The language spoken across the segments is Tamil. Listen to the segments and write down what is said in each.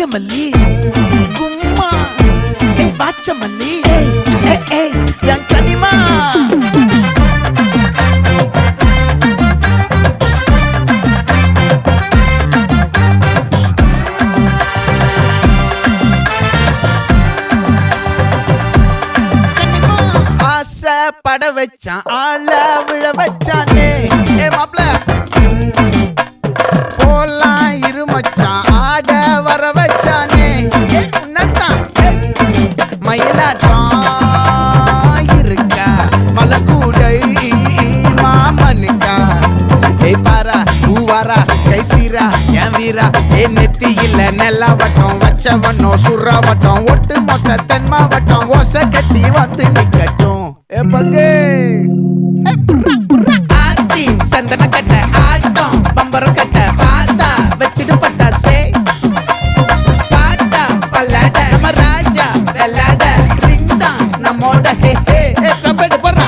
நாகமல்லி கும்மா பாச்சமல்லி என் கனிமா பட வச்சான் ஆள விழ வச்சானே மாப்ள போலாம் இருமச்சான் ஆட வர வச்சானே உன்னத்தான் மயிலாட்டம் இருக்கா மலக்கூடை மாமனுக்கா பாரா பூவாரா கைசீரா என் வீரா நெத்தி இல்ல நெல்லாவட்டம் வச்சவனோ சுறாவட்டம் ஒட்டு மொத்த தென் மாவட்டம் ஓசை கட்டி வந்து நிக்கட்டும் பங்கே ஆத்தி சந்தன கட்ட ஆட்டம் பம்பரம் கட்ட பாத்தா வச்சிடு பட்டாசே பாட்டா பல்லாட நம்ம ராஜா வெள்ளாட ரிங்டா நம்மோட ஹே ஹே கபடி போறா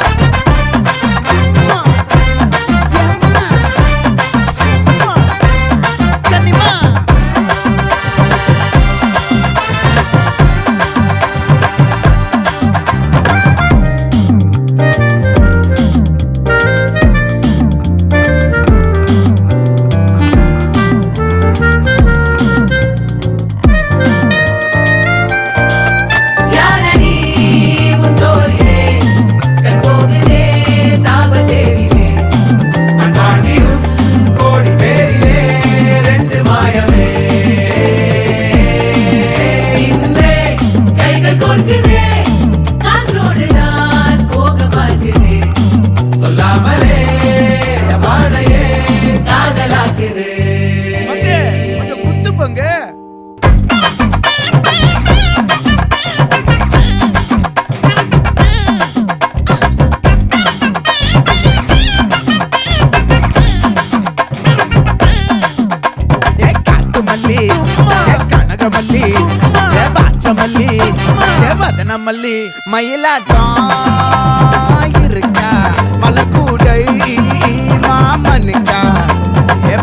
கனகமல்லி பாச்சமல்லி வதனமல்லி மயிலாட்டம் இருக்கா மலக்கூடை மாமனுக்கா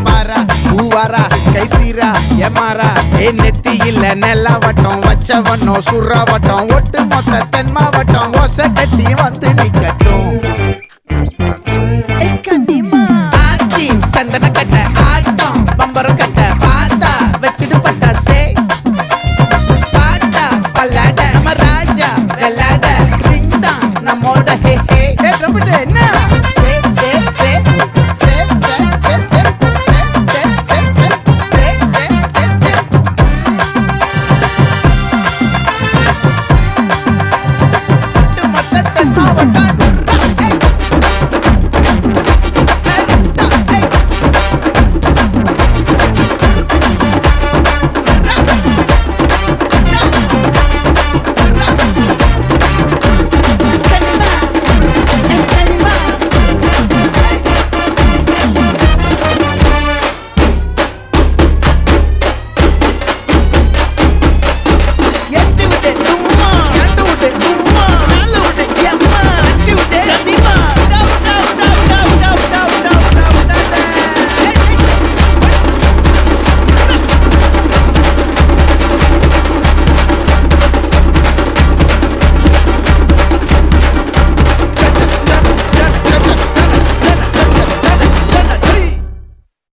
பாரா பூவாரா கைசீரா எமாரா நெத்தி இல்ல நெல்லாவட்டம் வச்சவனோ சுறாவட்டம் ஒட்டு மொத்த தென் மாவட்டம் ஓசை கட்டி வந்து நிக்கட்டும்